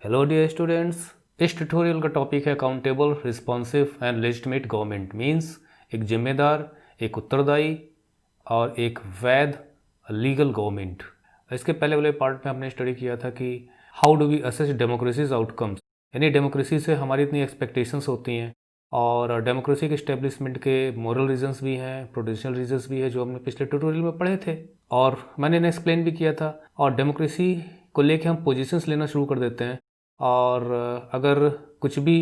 Hello dear students, इस tutorial का topic है accountable, responsive and legitimate government. Means एक जिम्मेदार, एक उत्तरदायी और एक वैध लीगल गवर्नमेंट। इसके पहले वाले पार्ट में हमने स्टडी किया था कि how do we assess democracies outcomes, यानी डेमोक्रेसी से हमारी इतनी एक्सपेक्टेशंस होती हैं और डेमोक्रेसी के इस्टेब्लिशमेंट के मॉरल रीजंस भी हैं, प्रोटेंशियल रीजंस भी है, जो हमने पिछले ट्यूटोरियल में पढ़े थे और मैंने इन्हें एक्सप्लेन भी किया था। और डेमोक्रेसी को लेके हम पोजीशंस लेना शुरू कर देते हैं और अगर कुछ भी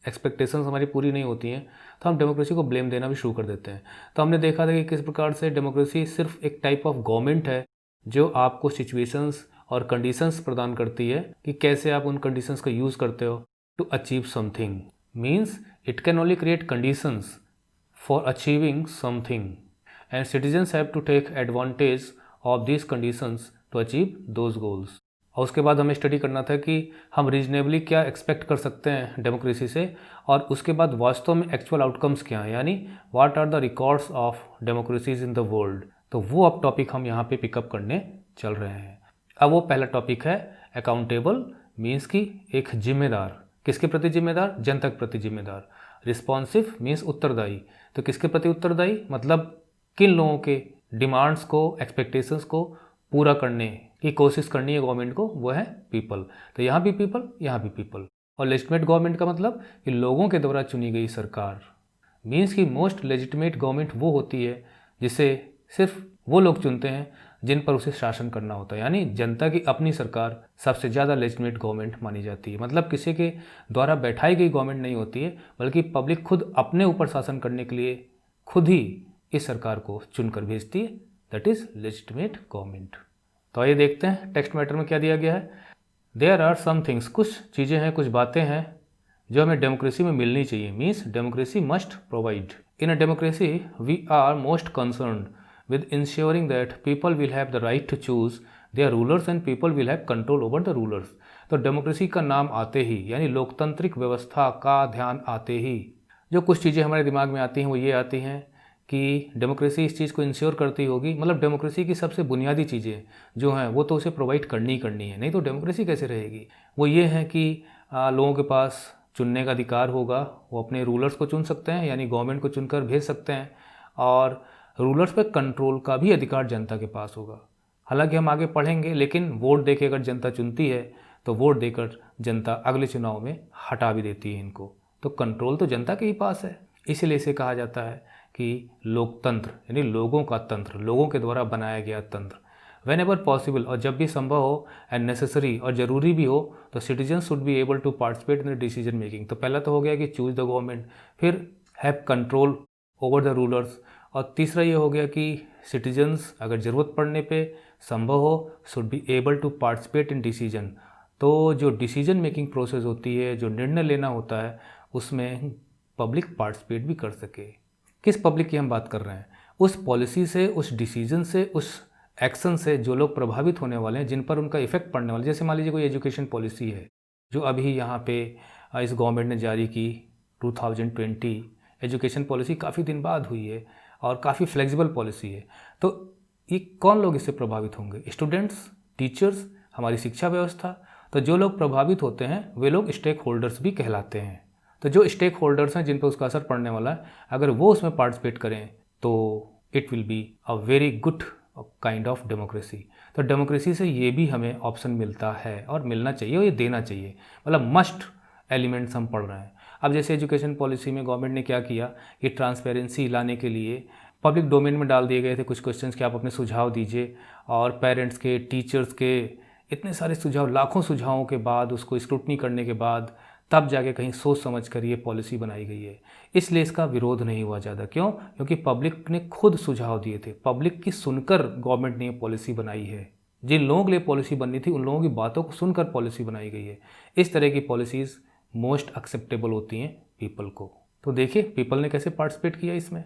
एक्सपेक्टेशंस हमारी पूरी नहीं होती हैं तो हम डेमोक्रेसी को ब्लेम देना भी शुरू कर देते हैं। तो हमने देखा था कि किस प्रकार से डेमोक्रेसी सिर्फ एक टाइप ऑफ गवर्नमेंट है जो आपको सिचुएशंस और कंडीशंस प्रदान करती है कि कैसे आप उन कंडीशंस का यूज़ करते हो to achieve something. Means it can only create conditions for achieving something and citizens have to take advantage of this conditions to achieve those goals. और उसके बाद हमें स्टडी करना था कि हम रीजनेबली क्या एक्सपेक्ट कर सकते हैं डेमोक्रेसी से और उसके बाद वास्तव में एक्चुअल आउटकम्स क्या हैं, यानी what are the records of democracies in the world. तो वो अब टॉपिक हम यहाँ पे पिकअप करने चल रहे हैं। अब वो पहला टॉपिक है अकाउंटेबल, मीन्स की एक जिम्मेदार। किसके प्रति जिम्मेदार? जनता के प्रति जिम्मेदार। रिस्पॉन्सिव मीन्स उत्तरदायी। तो किसके प्रति उत्तरदायी? मतलब किन लोगों के डिमांड्स को, एक्सपेक्टेशंस को पूरा करने की कोशिश करनी है गवर्नमेंट को, वो है पीपल। तो यहाँ भी पीपल, यहाँ भी पीपल। और लेजिटिमेट गवर्नमेंट का मतलब कि लोगों के द्वारा चुनी गई सरकार। मीन्स की मोस्ट लेजिटिमेट गवर्नमेंट वो होती है जिसे सिर्फ वो लोग चुनते हैं जिन पर उसे शासन करना होता है, यानी जनता की अपनी सरकार सबसे ज़्यादा लेजिटिमेट गवर्नमेंट मानी जाती है। मतलब किसी के द्वारा बैठाई गई गवर्नमेंट नहीं होती है, बल्कि पब्लिक खुद अपने ऊपर शासन करने के लिए खुद ही इस सरकार को चुनकर भेजती है। That is legitimate government. तो आइए देखते हैं टेक्स्ट मैटर में क्या दिया गया है। देयर आर सम थिंग्स, कुछ चीज़ें हैं, कुछ बातें हैं जो हमें डेमोक्रेसी में मिलनी चाहिए। Means democracy must provide. In a democracy we are most concerned with ensuring that people will have the right to choose their rulers and people will have control over the rulers। तो democracy का नाम आते ही, यानी लोकतांत्रिक व्यवस्था का ध्यान आते ही जो कुछ चीज़ें हमारे दिमाग में आती हैं वो ये आती हैं कि डेमोक्रेसी इस चीज़ को इंश्योर करती होगी, मतलब डेमोक्रेसी की सबसे बुनियादी चीज़ें जो हैं वो तो उसे प्रोवाइड करनी ही करनी है, नहीं तो डेमोक्रेसी कैसे रहेगी। वो ये है कि लोगों के पास चुनने का अधिकार होगा, वो अपने रूलर्स को चुन सकते हैं, यानी गवर्नमेंट को चुनकर भेज सकते हैं, और रूलर्स पे कंट्रोल का भी अधिकार जनता के पास होगा। हालांकि हम आगे पढ़ेंगे, लेकिन वोट देके अगर जनता चुनती है तो वोट देकर जनता अगले चुनाव में हटा भी देती है इनको। तो कंट्रोल तो जनता के ही पास है, इसीलिए इसे कहा जाता है कि लोकतंत्र, यानी लोगों का तंत्र, लोगों के द्वारा बनाया गया तंत्र। वेन एवर पॉसिबल, और जब भी संभव हो, एंड नेसेसरी, और ज़रूरी भी हो, तो citizen should be able to participate in the decision making. तो पहला तो हो गया कि चूज द गवर्नमेंट, फिर have control over the rulers, और तीसरा ये हो गया कि सिटीजन्स अगर ज़रूरत पड़ने पे, संभव हो, should be able to participate in decision. तो जो डिसीजन मेकिंग प्रोसेस होती है, जो निर्णय लेना होता है, उसमें पब्लिक पार्टिसिपेट भी कर सके। किस पब्लिक की हम बात कर रहे हैं? उस पॉलिसी से, उस डिसीजन से, उस एक्शन से जो लोग प्रभावित होने वाले हैं, जिन पर उनका इफेक्ट पड़ने वाला है। जैसे मान लीजिए कोई एजुकेशन पॉलिसी है जो अभी यहाँ पे इस गवर्नमेंट ने जारी की, 2020 एजुकेशन पॉलिसी काफ़ी दिन बाद हुई है और काफ़ी फ्लेक्सिबल पॉलिसी है। तो ये कौन लोग इससे प्रभावित होंगे? स्टूडेंट्स, टीचर्स, हमारी शिक्षा व्यवस्था। तो जो लोग प्रभावित होते हैं वे लोग स्टेक होल्डर्स भी कहलाते हैं। तो जो स्टेक होल्डर्स हैं जिन पर उसका असर पड़ने वाला है, अगर वो उसमें पार्टिसिपेट करें तो it will be a very good kind of democracy. तो डेमोक्रेसी से ये भी हमें ऑप्शन मिलता है और मिलना चाहिए और ये देना चाहिए, मतलब मस्ट एलिमेंट्स हम पढ़ रहे हैं। अब जैसे एजुकेशन पॉलिसी में गवर्नमेंट ने क्या किया कि ट्रांसपेरेंसी लाने के लिए पब्लिक डोमेन में डाल दिए गए थे कुछ क्वेश्चंस कि आप अपने सुझाव दीजिए, और पेरेंट्स के, टीचर्स के इतने सारे सुझाव, लाखों सुझावों के बाद, उसको स्क्रूटनी करने के बाद तब जाके कहीं सोच समझ कर ये पॉलिसी बनाई गई है। इसलिए इसका विरोध नहीं हुआ ज़्यादा। क्यों? क्योंकि पब्लिक ने खुद सुझाव दिए थे, पब्लिक की सुनकर गवर्नमेंट ने ये पॉलिसी बनाई है। जिन लोगों के लिए पॉलिसी बननी थी उन लोगों की बातों को सुनकर पॉलिसी बनाई गई है। इस तरह की पॉलिसीज़ मोस्ट एक्सेप्टेबल होती हैं पीपल को। तो देखिए पीपल ने कैसे पार्टिसिपेट किया इसमें,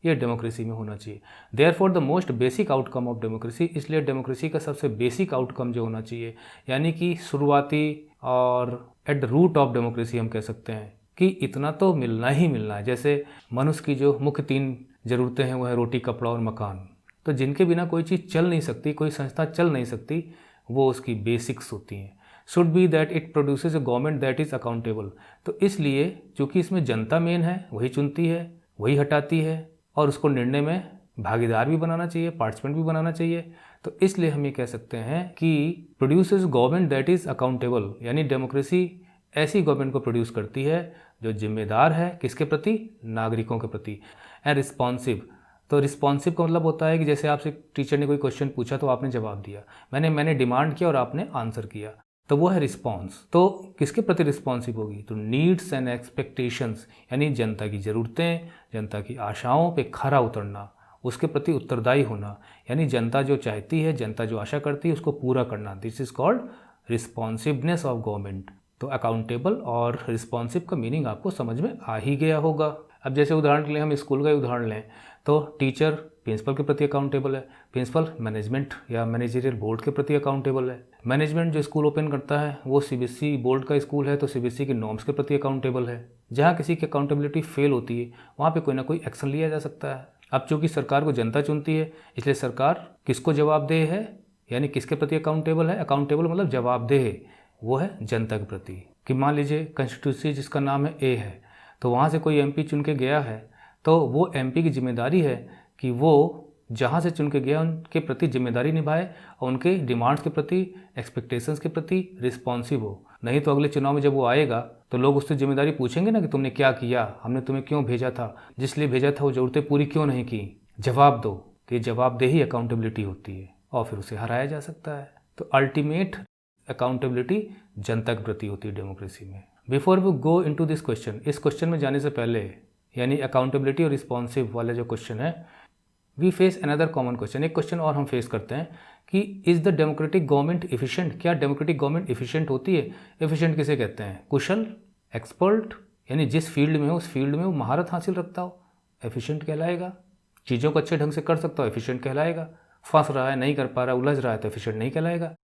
ये डेमोक्रेसी में होना चाहिए। Therefore the most basic outcome of democracy, इसलिए डेमोक्रेसी का सबसे बेसिक आउटकम जो होना चाहिए, यानी कि शुरुआती और at the root of democracy हम कह सकते हैं कि इतना तो मिलना ही मिलना है। जैसे मनुष्य की जो मुख्य 3 ज़रूरतें हैं वो है रोटी, कपड़ा और मकान। तो जिनके बिना कोई चीज़ चल नहीं सकती, कोई संस्था चल नहीं सकती, वो उसकी बेसिक्स होती हैं। Should be that it produces a government that is accountable. तो इसलिए चूँकि इसमें जनता मेन है, वही चुनती है, वही हटाती है और उसको निर्णय में भागीदार भी बनाना चाहिए, पार्टिसिपेंट भी बनाना चाहिए। तो इसलिए हम ये कह सकते हैं कि produces government that is accountable, यानी डेमोक्रेसी ऐसी गवर्नमेंट को प्रोड्यूस करती है जो जिम्मेदार है किसके प्रति, नागरिकों के प्रति। एंड रिस्पॉन्सिव, तो रिस्पॉन्सिव का मतलब होता है कि जैसे आपसे टीचर ने कोई क्वेश्चन पूछा तो आपने जवाब दिया, मैंने डिमांड किया और आपने आंसर किया, तो वो है रिस्पॉन्स। तो किसके प्रति रिस्पॉन्सिव होगी, तो नीड्स एंड एक्सपेक्टेशंस, यानी जनता की ज़रूरतें, जनता की आशाओं पे खरा उतरना, उसके प्रति उत्तरदायी होना, यानी जनता जो चाहती है, जनता जो आशा करती है उसको पूरा करना। This is called responsiveness of government. तो अकाउंटेबल और रिस्पॉन्सिव का मीनिंग आपको समझ में आ ही गया होगा। अब जैसे उदाहरण के लिए हम स्कूल का ही उदाहरण लें तो टीचर प्रिंसिपल के प्रति अकाउंटेबल है, प्रिंसिपल मैनेजमेंट या मैनेजरियल बोर्ड के प्रति अकाउंटेबल है, मैनेजमेंट जो स्कूल ओपन करता है वो सीबीएसई बोर्ड का स्कूल है तो सीबीएसई की नॉर्म्स के प्रति अकाउंटेबल है। जहाँ किसी की अकाउंटेबिलिटी फेल होती है वहाँ पे कोई ना कोई एक्शन लिया जा सकता है। अब चूँकि सरकार को जनता चुनती है इसलिए सरकार किसको जवाबदेह है, यानी किसके प्रति अकाउंटेबल है, अकाउंटेबल मतलब जवाबदेह, वो है जनता के प्रति। कि मान लीजिए कंस्टिट्यूंसी जिसका नाम है ए है, तो वहाँ से कोई एमपी चुन के गया है तो वो एमपी की जिम्मेदारी है कि वो जहाँ से चुन के गया उनके प्रति जिम्मेदारी निभाए और उनके डिमांड्स के प्रति, एक्सपेक्टेशंस के प्रति रिस्पॉन्सिव हो। नहीं तो अगले चुनाव में जब वो आएगा तो लोग उससे जिम्मेदारी पूछेंगे ना कि तुमने क्या किया, हमने तुम्हें क्यों भेजा था, जिस लिए भेजा था वो ज़रूरतें पूरी क्यों नहीं की, जवाब दो। तो ये जवाबदेही अकाउंटेबिलिटी होती है और फिर उसे हराया जा सकता है। तो अल्टीमेट अकाउंटेबिलिटी जनता के प्रति होती है डेमोक्रेसी में। Before we go into this question, इस क्वेश्चन में जाने से पहले, यानी अकाउंटेबिलिटी और रिस्पॉन्सिव वाला जो क्वेश्चन है, we face another common question. एक क्वेश्चन और हम फेस करते हैं कि is the democratic government efficient, क्या डेमोक्रेटिक गवर्नमेंट इफिशिएंट होती है। इफिशिएंट किसे कहते हैं, कुशल, एक्सपर्ट, यानी जिस फील्ड में हो उस फील्ड में वो महारत हासिल रखता हो, एफिशिएंट कहलाएगा। चीज़ों को अच्छे ढंग से कर सकता हो, एफिशिएंट कहलाएगा। फंस रहा है, नहीं कर पा रहा, उलझ रहा है तो एफिशिएंट नहीं कहलाएगा।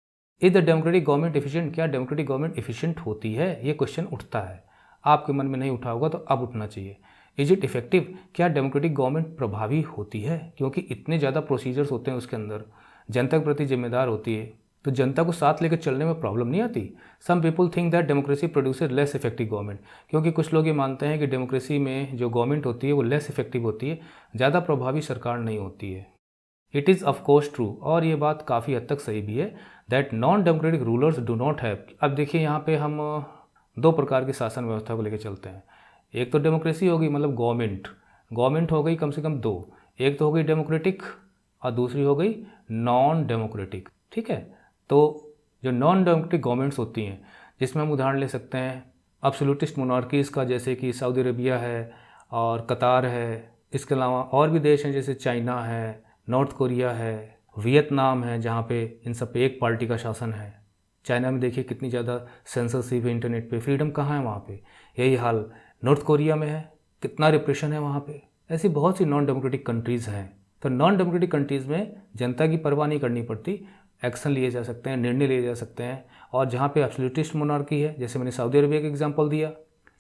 Is the democratic government efficient, क्या डेमोक्रेटिक गवर्नमेंट एफिशिएंट होती है, ये क्वेश्चन उठता है। आपके मन में नहीं उठा होगा तो अब उठना चाहिए। इज इट इफेक्टिव, क्या डेमोक्रेटिक गवर्नमेंट प्रभावी होती है, क्योंकि इतने ज़्यादा प्रोसीजर्स होते हैं उसके अंदर, जनता के प्रति जिम्मेदार होती है तो जनता को साथ लेकर चलने में प्रॉब्लम नहीं आती। Some people think that democracy produces less effective government, क्योंकि कुछ लोग ये मानते हैं कि डेमोक्रेसी में जो गवर्नमेंट होती है वो लेस इफेक्टिव होती है, ज़्यादा प्रभावी सरकार नहीं होती है। इट इज़ ऑफकोर्स ट्रू, और ये बात काफ़ी हद तक सही भी है, that non democratic rulers do not have. अब देखिए यहाँ पे हम दो प्रकार की शासन व्यवस्था को लेकर चलते हैं। एक तो डेमोक्रेसी होगी, मतलब गवर्नमेंट हो गई कम से कम दो, एक तो हो गई डेमोक्रेटिक और दूसरी हो गई नॉन डेमोक्रेटिक। ठीक है, तो जो नॉन डेमोक्रेटिक गवर्नमेंट्स होती हैं, जिसमें हम उदाहरण ले सकते हैं एब्सोल्यूटिस्ट मोनार्कीज़ का, जैसे कि सऊदी अरेबिया है और कतार है। इसके अलावा और भी देश हैं जैसे चाइना है, नॉर्थ कोरिया है, वियतनाम है, जहाँ पे इन सब पे एक पार्टी का शासन है। चाइना में देखिए कितनी ज़्यादा सेंसरशिप है, इंटरनेट पे फ्रीडम कहाँ है वहाँ पे। यही हाल नॉर्थ कोरिया में है, कितना रिप्रेशन है वहाँ पे। ऐसी बहुत सी नॉन डेमोक्रेटिक कंट्रीज़ हैं। तो नॉन डेमोक्रेटिक कंट्रीज़ में जनता की परवाह नहीं करनी पड़ती, एक्शन लिए जा सकते हैं, निर्णय लिए जा सकते हैं। और जहाँ पे एब्सोल्यूटिस्ट मोनार्की है, जैसे मैंने सऊदी अरबिया का एग्जांपल दिया,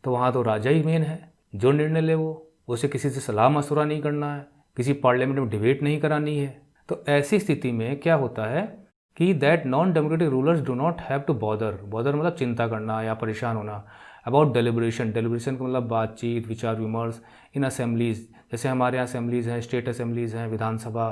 तो वहाँ तो राजा ही मेन है, जो निर्णय ले वो, उसे किसी से सलाह मशवरा नहीं करना है, किसी पार्लियामेंट में डिबेट नहीं करानी है। तो ऐसी स्थिति में क्या होता है कि that non democratic rulers do not have to bother मतलब चिंता करना या परेशान होना अबाउट डेलिब्रेशन का मतलब बातचीत, विचार विमर्श इन असेंबलीज़। जैसे हमारे यहाँ असेंबलीज़ हैं, स्टेट असेंबलीज़ हैं, विधानसभा,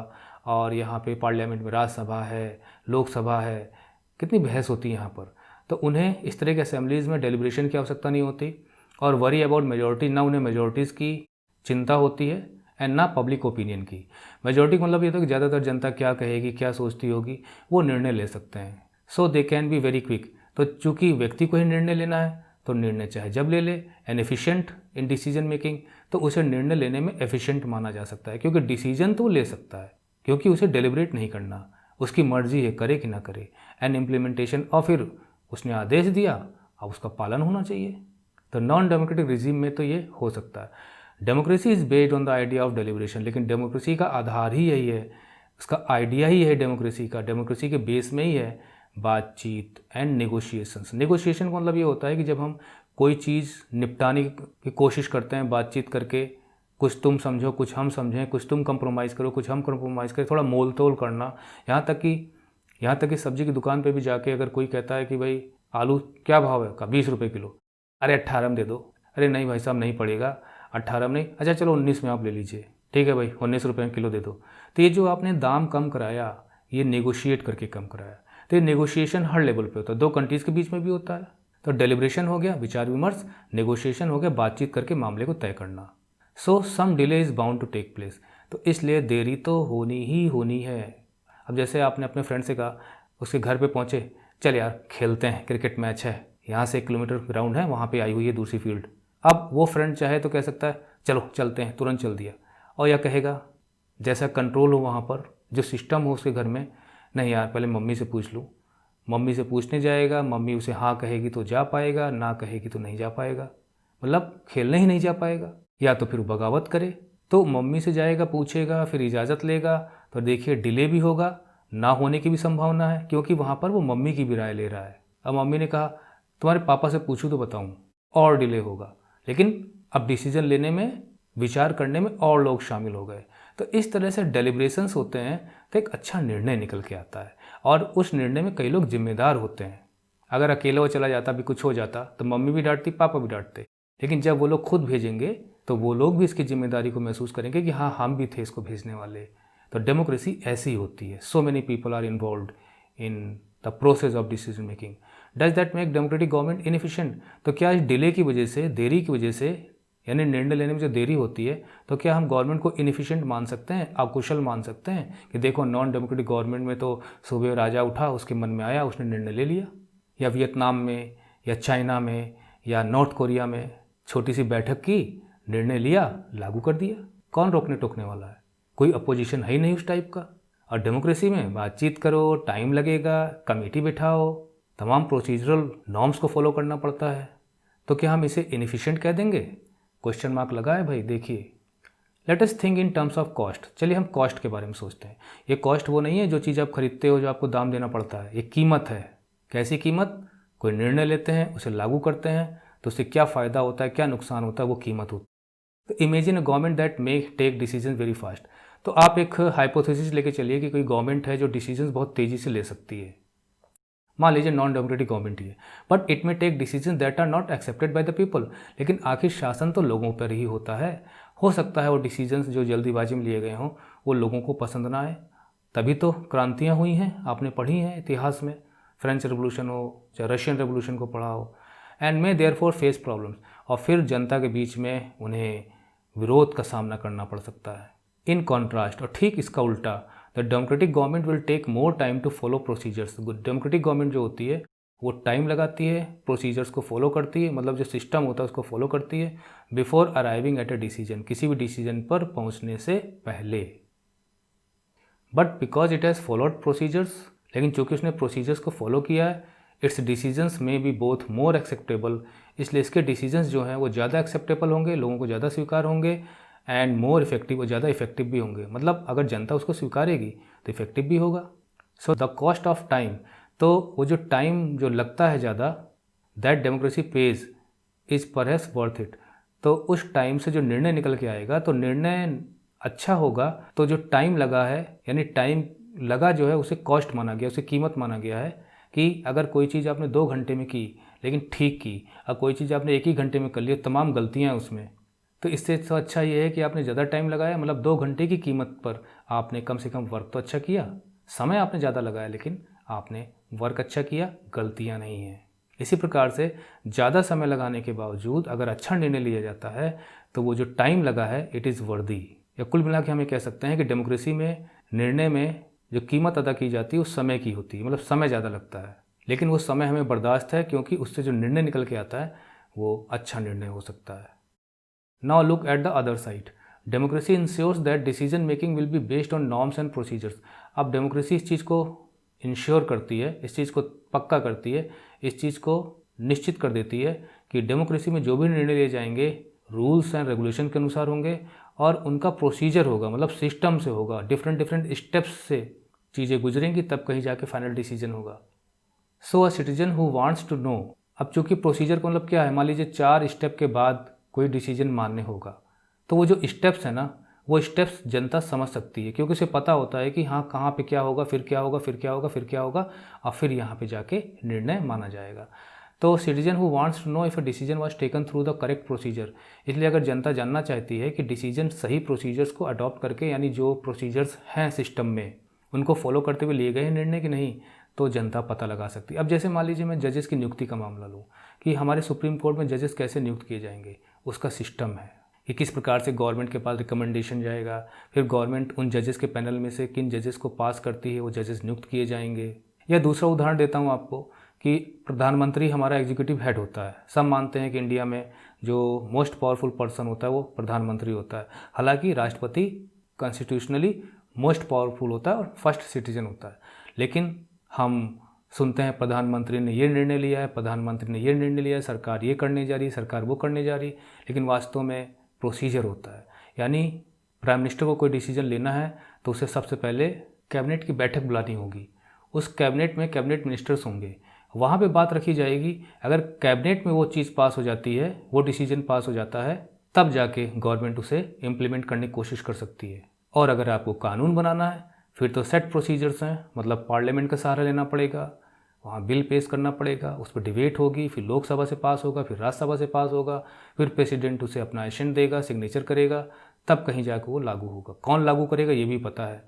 और यहाँ पे पार्लियामेंट में राज्यसभा है, लोकसभा है, कितनी बहस होती है यहाँ पर। तो उन्हें इस तरह के असेंबलीज़ में डेलिब्रेशन की आवश्यकता नहीं होती और वरी अबाउट मेजॉरिटी, ना उन्हें मेजॉरिटीज़ की चिंता होती है एंड ना पब्लिक ओपिनियन की। मेजॉरिटी का मतलब ये था कि ज़्यादातर जनता क्या कहेगी, क्या सोचती होगी, वो निर्णय ले सकते हैं। So they can be very quick. तो चूँकि व्यक्ति को ही निर्णय लेना है तो निर्णय चाहे जब ले and efficient in decision making, तो उसे निर्णय लेने में एफिशिएंट माना जा सकता है, क्योंकि डिसीजन तो ले सकता है, क्योंकि उसे डेलिब्रेट नहीं करना, उसकी मर्जी है करे कि ना करे। एंड इम्प्लीमेंटेशन, और फिर उसने आदेश दिया, अब उसका पालन होना चाहिए। तो नॉन डेमोक्रेटिक रिजीम में तो ये हो सकता है। Democracy is based on the idea of deliberation, लेकिन डेमोक्रेसी का आधार ही यही है, उसका आइडिया ही है डेमोक्रेसी का, डेमोक्रेसी के बेस में ही है बातचीत एंड नेगोशिएशंस। नेगोशिएशन का मतलब ये होता है कि जब हम कोई चीज़ निपटाने की कोशिश करते हैं बातचीत करके, कुछ तुम समझो कुछ हम समझें, कुछ तुम कंप्रोमाइज़ करो कुछ हम कंप्रोमाइज़ करें, थोड़ा मोल तोल करना। यहाँ तक कि सब्जी की दुकान पे भी जाके अगर कोई कहता है कि भाई आलू क्या भाव है? का 20 रुपये किलो। अरे 18 में दे दो। अरे नहीं भाई साहब नहीं पड़ेगा, 18 में नहीं, अच्छा चलो 19 में आप ले लीजिए, ठीक है भाई 19 रुपये में किलो दे दो। तो ये जो आपने दाम कम कराया, ये नेगोशिएट करके कम कराया। तो ये नेगोशिएशन हर लेवल पे होता है, दो कंट्रीज़ के बीच में भी होता है। तो डेलिब्रेशन हो गया, विचार विमर्श, नेगोशिएशन हो गया, बातचीत करके मामले को तय करना। So some delay is bound to take place, तो इसलिए देरी तो होनी ही होनी है। अब जैसे आपने अपने फ्रेंड से कहा, उसके घर पे पहुँचे, चल यार खेलते हैं, क्रिकेट मैच है, यहाँ से 1 किलोमीटर ग्राउंड है, वहाँ पे आई हुई है दूसरी फील्ड। अब वो फ्रेंड चाहे तो कह सकता है चलो चलते हैं, तुरंत चल दिया। और या कहेगा जैसा कंट्रोल हो वहाँ पर, जो सिस्टम हो उसके घर में, नहीं यार पहले मम्मी से पूछ लूँ। मम्मी से पूछने जाएगा, मम्मी उसे हाँ कहेगी तो जा पाएगा, ना कहेगी तो नहीं जा पाएगा, मतलब खेलने ही नहीं जा पाएगा। या तो फिर बगावत करे, तो मम्मी से जाएगा, पूछेगा, फिर इजाज़त लेगा, तो देखिए डिले भी होगा, ना होने की भी संभावना है, क्योंकि वहाँ पर वो मम्मी की भी राय ले रहा है। अब मम्मी ने कहा तुम्हारे पापा से पूछूँ तो बताऊँ, और डिले होगा। लेकिन अब डिसीजन लेने में, विचार करने में और लोग शामिल हो गए। तो इस तरह से डेलिब्रेशंस होते हैं, तो एक अच्छा निर्णय निकल के आता है, और उस निर्णय में कई लोग जिम्मेदार होते हैं। अगर अकेला वो चला जाता, भी कुछ हो जाता, तो मम्मी भी डांटती, पापा भी डांटते। लेकिन जब वो लोग खुद भेजेंगे, तो वो लोग भी इसकी जिम्मेदारी को महसूस करेंगे कि हाँ हम भी थे इसको भेजने वाले। तो डेमोक्रेसी ऐसी होती है। So many people are involved in the process of decision making. Does that make democratic government inefficient? तो क्या इस डिले की वजह से, देरी की वजह से, यानी निर्णय लेने में जो देरी होती है, तो क्या हम गवर्नमेंट को इनएफिशिएंट मान सकते हैं, अकुशल मान सकते हैं कि देखो नॉन डेमोक्रेटिक गवर्नमेंट में तो सुबह राजा उठा, उसके मन में आया, उसने निर्णय ले लिया। या वियतनाम में, या चाइना में, या नॉर्थ कोरिया में छोटी सी बैठक की, निर्णय लिया, लागू कर दिया। कौन रोकने टोकने वाला है? कोई अपोजिशन है ही नहीं उस टाइप का। और डेमोक्रेसी में बातचीत करो, टाइम लगेगा, कमेटी बिठाओ, तमाम प्रोसीजरल नॉर्म्स को फॉलो करना पड़ता है। तो क्या हम इसे इनएफिशिएंट कह देंगे? क्वेश्चन मार्क लगा है भाई। देखिए, let us think in terms of cost. चलिए हम कॉस्ट के बारे में सोचते हैं। ये कॉस्ट वो नहीं है जो चीज़ आप खरीदते हो, जो आपको दाम देना पड़ता है। ये कीमत है। कैसी कीमत? कोई निर्णय लेते हैं, उसे लागू करते हैं, तो उससे क्या फ़ायदा होता है, क्या नुकसान होता है, वो कीमत होती है। तो imagine a government that may take decision very fast. तो आप एक हाइपोथेसिस लेके चलिए कि कोई गवर्नमेंट है जो डिसीजन बहुत तेज़ी से ले सकती है। मान लीजिए नॉन डेमोक्रेटिक गवर्नमेंट ही है, but it may take decision that are not accepted by the people. लेकिन आखिर शासन तो लोगों पर ही होता है। हो सकता है वो डिसीजंस जो जल्दीबाजी में लिए गए हों, वो लोगों को पसंद ना आए। तभी तो क्रांतियाँ हुई हैं, आपने पढ़ी हैं इतिहास में। फ्रेंच रेवोल्यूशन हो, चाहे रशियन रेवोल्यूशन को पढ़ा हो। And may therefore face problems, और फिर जनता के बीच में उन्हें विरोध का सामना करना पड़ सकता है। इन कॉन्ट्रास्ट, और ठीक इसका उल्टा, the democratic government will take more time to follow procedures. Democratic government जो होती है वो टाइम लगाती है, प्रोसीजर्स को फॉलो करती है, मतलब जो सिस्टम होता है उसको फॉलो करती है, before arriving at a decision, किसी भी डिसीजन पर पहुंचने से पहले। But because it has followed procedures, लेकिन चूंकि उसने प्रोसीजर्स को फॉलो किया है, इट्स डिसीजंस में बी बोथ मोर एक्सेप्टेबल, इसलिए इसके डिसीजंस जो हैं वो ज़्यादा एक्सेप्टेबल होंगे, लोगों को ज़्यादा स्वीकार होंगे, एंड मोर इफेक्टिव, और ज़्यादा इफेक्टिव भी होंगे। मतलब अगर जनता उसको स्वीकारेगी तो इफेक्टिव भी होगा। So the cost of time, तो वो जो टाइम जो लगता है ज़्यादा, that democracy page is perhaps worth it. तो उस टाइम से जो निर्णय निकल के आएगा, तो निर्णय अच्छा होगा। तो जो टाइम लगा है, यानी टाइम लगा जो है उसे कॉस्ट माना गया, उसे कीमत माना गया है। कि अगर कोई चीज़ आपने 2 घंटे में की लेकिन ठीक की, और कोई चीज़ आपने 1 ही घंटे में कर ली, तमाम गलतियाँ उसमें, तो इससे तो अच्छा ये है कि आपने ज़्यादा टाइम लगाया, मतलब 2 घंटे की कीमत पर आपने कम से कम वर्क तो अच्छा किया। समय आपने ज़्यादा लगाया लेकिन आपने वर्क अच्छा किया, गलतियाँ नहीं हैं। इसी प्रकार से ज़्यादा समय लगाने के बावजूद अगर अच्छा निर्णय लिया जाता है, तो वो जो टाइम लगा है इट इज़ वर्दी। या कुल मिला के हम ये कह सकते हैं कि डेमोक्रेसी में निर्णय में जो कीमत अदा की जाती है वो समय की होती है, मतलब समय ज़्यादा लगता है, लेकिन वो समय हमें बर्दाश्त है, क्योंकि उससे जो निर्णय निकल के आता है वो अच्छा निर्णय हो सकता है। Now look at the other side. Democracy ensures that decision making will be based on norms and procedures. अब डेमोक्रेसी इस चीज़ को इंश्योर करती है, इस चीज़ को पक्का करती है, इस चीज़ को निश्चित कर देती है कि डेमोक्रेसी में जो भी निर्णय लिए जाएंगे रूल्स एंड रेगुलेशन के अनुसार होंगे, और उनका प्रोसीजर होगा, मतलब सिस्टम से होगा, डिफरेंट स्टेप्स से चीज़ें गुजरेंगी, तब कहीं जाके फाइनल डिसीजन होगा। So a citizen who wants to know, अब चूंकि प्रोसीजर का मतलब क्या है, मान लीजिए 4 स्टेप के बाद कोई डिसीजन मान्य होगा, तो वो जो स्टेप्स है ना, वो स्टेप्स जनता समझ सकती है, क्योंकि उसे पता होता है कि हाँ कहाँ पे क्या होगा, फिर क्या होगा, फिर क्या होगा, फिर क्या होगा, और फिर यहाँ पे जाके निर्णय माना जाएगा। तो citizen who wants to know if a decision was taken through the correct procedure, इसलिए अगर जनता जानना चाहती है कि डिसीजन सही प्रोसीजर्स को अडॉप्ट करके, यानी जो प्रोसीजर्स हैं सिस्टम में उनको फॉलो करते हुए लिए गए हैं निर्णय कि नहीं, तो जनता पता लगा सकती है। अब जैसे मान लीजिए मैं जजेस की नियुक्ति का मामला लूँ कि हमारे सुप्रीम कोर्ट में जजेस कैसे नियुक्त किए जाएंगे, उसका सिस्टम है कि किस प्रकार से गवर्नमेंट के पास रिकमेंडेशन जाएगा, फिर गवर्नमेंट उन जजेस के पैनल में से किन जजेस को पास करती है, वो जजेस नियुक्त किए जाएंगे। या दूसरा उदाहरण देता हूँ आपको कि प्रधानमंत्री हमारा एग्जीक्यूटिव हेड होता है। सब मानते हैं कि इंडिया में जो मोस्ट पावरफुल पर्सन होता है वो प्रधानमंत्री होता है, हालांकि राष्ट्रपति कॉन्स्टिट्यूशनली मोस्ट पावरफुल होता है और फर्स्ट सिटीजन होता है। लेकिन हम सुनते हैं प्रधानमंत्री ने ये निर्णय लिया है, प्रधानमंत्री ने ये निर्णय लिया है, सरकार ये करने जा रही है, सरकार वो करने जा रही है, लेकिन वास्तव में प्रोसीजर होता है। यानी प्राइम मिनिस्टर को कोई डिसीजन लेना है तो उसे सबसे पहले कैबिनेट की बैठक बुलानी होगी, उस कैबिनेट में कैबिनेट मिनिस्टर्स होंगे, वहाँ पे बात रखी जाएगी। अगर कैबिनेट में वो चीज़ पास हो जाती है, वो डिसीजन पास हो जाता है, तब जाके गवर्नमेंट उसे इम्प्लीमेंट करने की कोशिश कर सकती है। और अगर आपको कानून बनाना है फिर तो सेट प्रोसीजर्स हैं, मतलब पार्लियामेंट का सहारा लेना पड़ेगा, वहाँ बिल पेश करना पड़ेगा, उस पर डिबेट होगी, फिर लोकसभा से पास होगा, फिर राज्यसभा से पास होगा, फिर प्रेसिडेंट उसे अपना एसेंट देगा, सिग्नेचर करेगा, तब कहीं जाकर वो लागू होगा। कौन लागू करेगा ये भी पता है।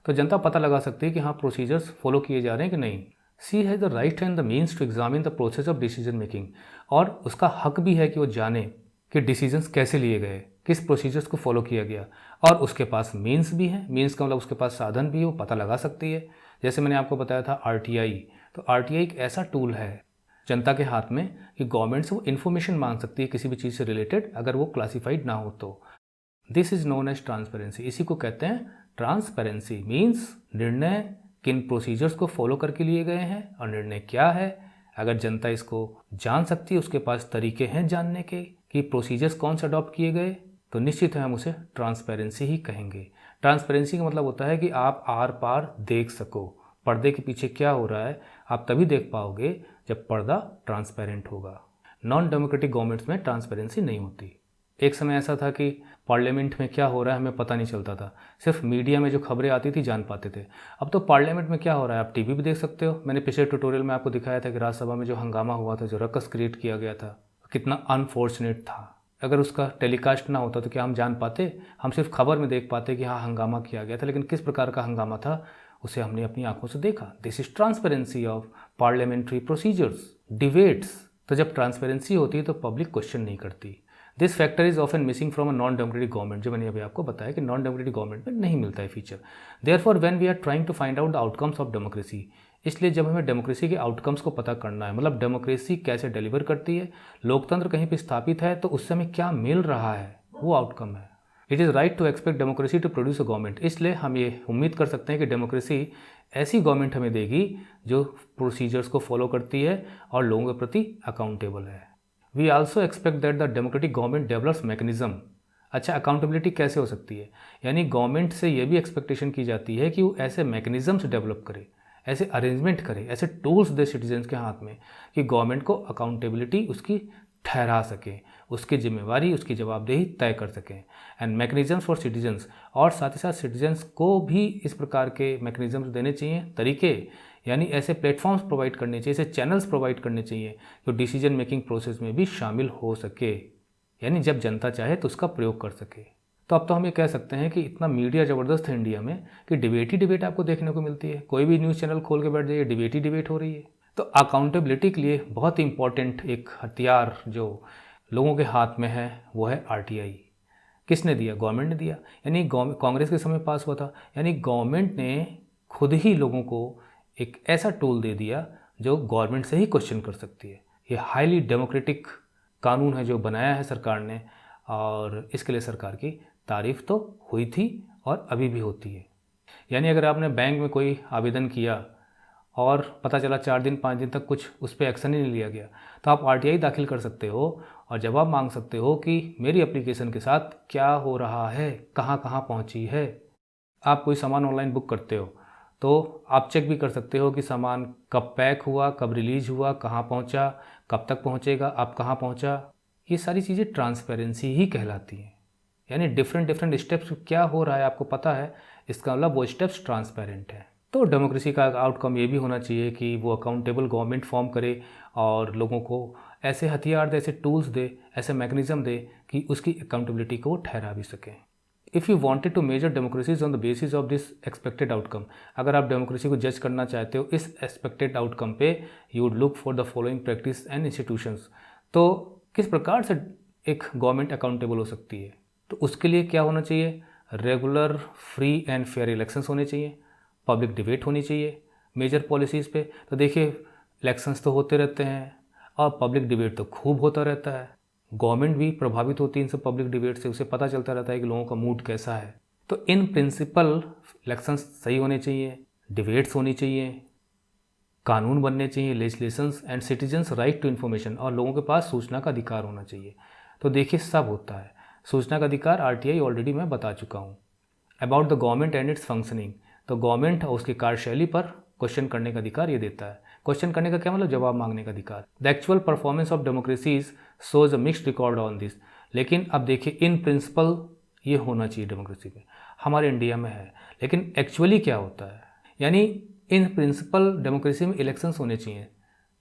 तो जनता पता लगा सकती है कि हाँ प्रोसीजर्स फॉलो किए जा रहे हैं कि नहीं। She has the right and the means to examine the process of decision making, और उसका हक भी है कि वो जाने कि डिसीजंस कैसे लिए गए, किस प्रोसीजर्स को फॉलो किया गया, और उसके पास मीन्स भी हैं। मीन्स का मतलब उसके पास साधन भी है, वो पता लगा सकती है। जैसे मैंने आपको बताया था RTI, तो RTI एक ऐसा टूल है जनता के हाथ में कि गवर्नमेंट से वो इन्फॉर्मेशन मांग सकती है किसी भी चीज़ से रिलेटेड, अगर वो क्लासिफाइड ना हो तो। This is known as transparency, इसी को कहते हैं ट्रांसपेरेंसी। मीन्स निर्णय किन प्रोसीजर्स को फॉलो करके लिए गए हैं और निर्णय क्या है। अगर जनता इसको जान सकती है, उसके पास तरीके हैं जानने के कि प्रोसीजर्स कौन से अडॉप्ट किए गए, तो निश्चित है हम उसे ट्रांसपेरेंसी ही कहेंगे। ट्रांसपेरेंसी का मतलब होता है कि आप आर पार देख सको, पर्दे के पीछे क्या हो रहा है आप तभी देख पाओगे जब पर्दा ट्रांसपेरेंट होगा। नॉन डेमोक्रेटिक गवर्नमेंट्स में ट्रांसपेरेंसी नहीं होती। एक समय ऐसा था कि पार्लियामेंट में क्या हो रहा है हमें पता नहीं चलता था, सिर्फ मीडिया में जो खबरें आती थी जान पाते थे। अब तो पार्लियामेंट में क्या हो रहा है आप टीवी भी देख सकते हो। मैंने पिछले ट्यूटोरियल में आपको दिखाया था कि राज्यसभा में जो हंगामा हुआ था, जो रकस क्रिएट किया गया था, कितना अनफॉर्चुनेट था। अगर उसका टेलीकास्ट ना होता तो क्या हम जान पाते? हम सिर्फ खबर में देख पाते कि हाँ हंगामा किया गया था, लेकिन किस प्रकार का हंगामा था उसे हमने अपनी आंखों से देखा। This is transparency of parliamentary procedures, debates. तो जब ट्रांसपेरेंसी होती है तो पब्लिक क्वेश्चन नहीं करती। This factor is often missing from a non democratic government, जो मैंने अभी आपको बताया कि नॉन डेमोक्रेटिक गवर्नमेंट में नहीं मिलता है feature. Therefore when we are trying to find out the outcomes of democracy, इसलिए जब हमें डेमोक्रेसी के आउटकम्स को पता करना है, मतलब डेमोक्रेसी कैसे डिलीवर करती है, लोकतंत्र कहीं पर स्थापित है तो उससे हमें क्या मिल रहा है, वो आउटकम है। It is right to expect democracy to produce a government, इसलिए हम ये उम्मीद कर सकते हैं कि डेमोक्रेसी ऐसी गवर्नमेंट हमें देगी जो प्रोसीजर्स को फॉलो करती है और लोगों के प्रति अकाउंटेबल है। We also expect that the democratic government develops mechanism. अच्छा, अकाउंटेबिलिटी कैसे हो सकती है? यानी गवर्नमेंट से ये भी एक्सपेक्टेशन की जाती है कि वो ऐसे मैकेनिज्म्स डेवलप करे, ऐसे अरेंजमेंट करे, ऐसे टूल्स दे सिटीजन्स के हाथ में कि गवर्नमेंट को अकाउंटेबिलिटी उसकी ठहरा सके, उसकी जिम्मेवारी, उसकी जवाबदेही तय कर सकें। एंड मैकेनिज्म्स फॉर सिटीजन्स, और साथ ही साथ सिटीजन्स को भी इस प्रकार के मैकेनिज्म्स देने चाहिए, तरीके, यानी ऐसे प्लेटफॉर्म्स प्रोवाइड करने चाहिए, ऐसे चैनल्स प्रोवाइड करने चाहिए जो डिसीजन मेकिंग प्रोसेस में भी शामिल हो सके, यानी जब जनता चाहे तो उसका प्रयोग कर सके। तो अब तो हम ये कह सकते हैं कि इतना मीडिया ज़बरदस्त है इंडिया में कि डिबेट ही डिबेट आपको देखने को मिलती है। कोई भी न्यूज़ चैनल खोल के बैठ जाइए, डिबेट ही डिबेट हो रही है। तो अकाउंटेबिलिटी के लिए बहुत ही इंपॉर्टेंट एक हथियार जो लोगों के हाथ में है वो है RTI। किसने दिया? गवर्नमेंट ने दिया, यानी कांग्रेस के समय पास हुआ था। यानी गवर्नमेंट ने खुद ही लोगों को एक ऐसा टूल दे दिया जो गवर्नमेंट से ही क्वेश्चन कर सकती है। ये हाईली डेमोक्रेटिक कानून है जो बनाया है सरकार ने, और इसके लिए सरकार की तारीफ तो हुई थी और अभी भी होती है। यानी अगर आपने बैंक में कोई आवेदन किया और पता चला 4 दिन 5 दिन तक कुछ उस पर एक्शन ही नहीं लिया गया, तो आप RTI दाखिल कर सकते हो और जवाब मांग सकते हो कि मेरी एप्लीकेशन के साथ क्या हो रहा है, कहाँ कहाँ पहुँची है। आप कोई सामान ऑनलाइन बुक करते हो तो आप चेक भी कर सकते हो कि सामान कब पैक हुआ, कब रिलीज़ हुआ, कहाँ पहुँचा, कब तक पहुँचेगा, अब कहाँ पहुँचा। ये सारी चीज़ें ट्रांसपेरेंसी ही कहलाती हैं। यानी डिफरेंट डिफरेंट स्टेप्स क्या हो रहा है आपको पता है, इसका मतलब वो स्टेप्स ट्रांसपेरेंट है। तो डेमोक्रेसी का आउटकम ये भी होना चाहिए कि वो अकाउंटेबल गवर्नमेंट फॉर्म करे और लोगों को ऐसे हथियार दे, ऐसे टूल्स दे, ऐसे मैकेनिज्म दे कि उसकी अकाउंटेबिलिटी को वो ठहरा भी सकें। If you wanted to measure democracies on the basis of this expected outcome, अगर आप डेमोक्रेसी को जज करना चाहते हो इस एक्सपेक्टेड आउटकम पे, you would look for the following practice and institutions. तो किस प्रकार से एक गवर्नमेंट अकाउंटेबल हो सकती है, तो उसके लिए क्या होना चाहिए, regular free and fair elections होने चाहिए, पब्लिक डिबेट होनी चाहिए मेजर पॉलिसीज़ पे। तो देखिए इलेक्शंस तो होते रहते हैं और पब्लिक डिबेट तो खूब होता रहता है, गवर्नमेंट भी प्रभावित होती है इन सब पब्लिक डिबेट से, उसे पता चलता रहता है कि लोगों का मूड कैसा है। तो इन प्रिंसिपल इलेक्शंस सही होने चाहिए, डिबेट्स होनी चाहिए, कानून बनने चाहिए, legislations and citizens right to information, और लोगों के पास सूचना का अधिकार होना चाहिए। तो देखिए सब होता है, सूचना का अधिकार आरटीआई ऑलरेडी मैं बता चुका हूँ। About the government and it's functioning, तो गवर्नमेंट और उसकी कार्यशैली पर क्वेश्चन करने का अधिकार ये देता है। क्वेश्चन करने का क्या मतलब, जवाब मांगने का अधिकार। The actual performance of democracies shows a mixed record on this, लेकिन अब देखिए इन प्रिंसिपल ये होना चाहिए डेमोक्रेसी में, हमारे इंडिया में है, लेकिन एक्चुअली क्या होता है, यानी इन प्रिंसिपल डेमोक्रेसी में इलेक्शंस होने चाहिए,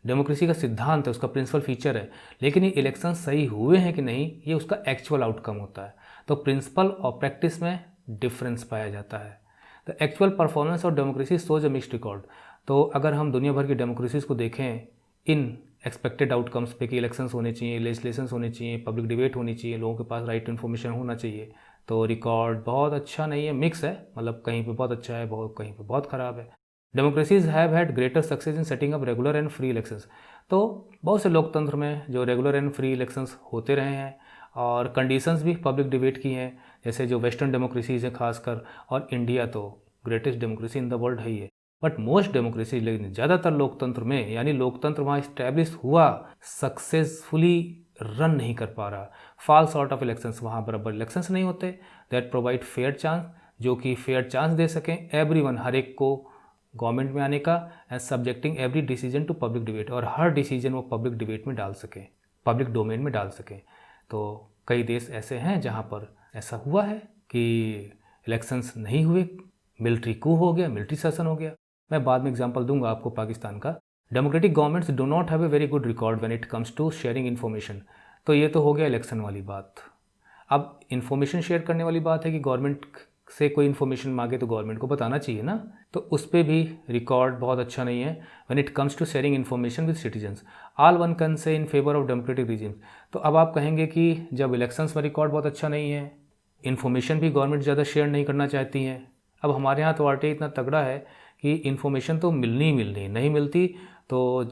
डेमोक्रेसी का सिद्धांत है, उसका प्रिंसिपल फीचर है, लेकिन ये इलेक्शन सही हुए हैं कि नहीं ये उसका एक्चुअल आउटकम होता है। तो प्रिंसिपल और प्रैक्टिस में डिफरेंस पाया जाता है। The actual performance of democracy shows a mixed record, तो अगर हम दुनिया भर की डेमोक्रेसीज को देखें इन एक्सपेक्टेड आउटकम्स पे कि इलेक्शंस होने चाहिए, लेजिस्लेशंस होने चाहिए, पब्लिक डिबेट होनी चाहिए, लोगों के पास राइट टू इन्फॉर्मेशन होना चाहिए, तो रिकॉर्ड बहुत अच्छा नहीं है, मिक्स है, मतलब कहीं पे बहुत अच्छा है, बहुत कहीं पे बहुत ख़राब है। Democracies have had greater success in setting up regular and free elections, तो बहुत से लोकतंत्र में जो रेगुलर एंड फ्री इलेक्शंस होते रहे हैं और कंडीशंस भी पब्लिक डिबेट की हैं, जैसे जो वेस्टर्न डेमोक्रेसीज हैं खासकर, और इंडिया तो greatest democracy in the world है ये। बट मोस्ट डेमोक्रेसी, लेकिन ज़्यादातर लोकतंत्र में, यानी लोकतंत्र वहाँ इस्टेब्लिश हुआ, सक्सेसफुली रन नहीं कर पा रहा। फॉल सॉर्ट ऑफ इलेक्शंस, वहाँ बराबर इलेक्शंस नहीं होते दैट प्रोवाइड फेयर चांस, जो कि फेयर चांस दे सकें एवरीवन, हर एक को गवर्नमेंट में आने का, and subjecting every decision to public debate, और हर डिसीजन वो पब्लिक डिबेट में डाल सकें, पब्लिक डोमेन में डाल सकें। तो कई देश ऐसे हैं जहाँ पर ऐसा हुआ है कि इलेक्शंस नहीं हुए, मिलिट्री कू हो गया, मिलिट्री शासन हो गया। मैं बाद में एग्जांपल दूंगा आपको पाकिस्तान का। Democratic governments do not have a very good record when it comes to sharing information, तो ये तो हो गया इलेक्शन वाली बात। अब इन्फॉर्मेशन शेयर करने वाली बात है कि गवर्नमेंट से कोई इन्फॉर्मेशन मांगे तो गवर्नमेंट को बताना चाहिए ना, तो उस पर भी रिकॉर्ड बहुत अच्छा नहीं है। When it comes to sharing information with citizens, all one can say in favour of democratic regimes, तो अब आप कहेंगे कि जब इलेक्शंस में रिकॉर्ड बहुत अच्छा नहीं है, इन्फॉर्मेशन भी गवर्नमेंट ज़्यादा शेयर नहीं करना चाहती हैं। अब हमारे यहाँ तो आरटीआई इतना तगड़ा है कि इन्फॉर्मेशन तो मिलनी ही मिलनी, नहीं मिलती तो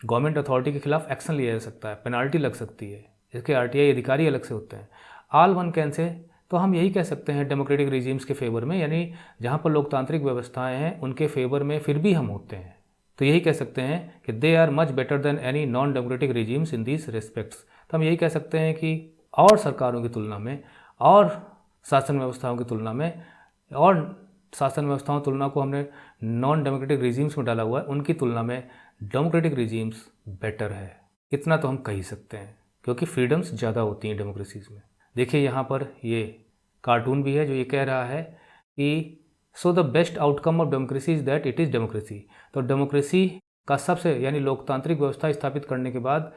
गवर्नमेंट अथॉरिटी के खिलाफ एक्शन लिया जा सकता है, पेनाल्टी लग सकती है, इसके आरटीआई अधिकारी अलग से होते हैं। ऑल वन कैन से, तो हम यही कह सकते हैं डेमोक्रेटिक रिजीम्स के फेवर में, यानी जहाँ पर लोकतांत्रिक व्यवस्थाएं हैं उनके फेवर में फिर भी हम होते हैं, तो यही कह सकते हैं कि they are much better than any non democratic regimes in these respects. तो हम यही कह सकते हैं कि और सरकारों की तुलना में, और शासन व्यवस्थाओं की तुलना में, और शासन व्यवस्थाओं तुलना को हमने नॉन डेमोक्रेटिक रिजीम्स में डाला हुआ है, उनकी तुलना में डेमोक्रेटिक रिजीम्स बेटर है, इतना तो हम कह ही सकते हैं, क्योंकि फ्रीडम्स ज़्यादा होती हैं डेमोक्रेसीज में। देखिए यहाँ पर ये कार्टून भी है जो ये कह रहा है कि so the best outcome of democracy is that it is democracy, तो डेमोक्रेसी का सबसे, यानी लोकतांत्रिक व्यवस्था स्थापित करने के बाद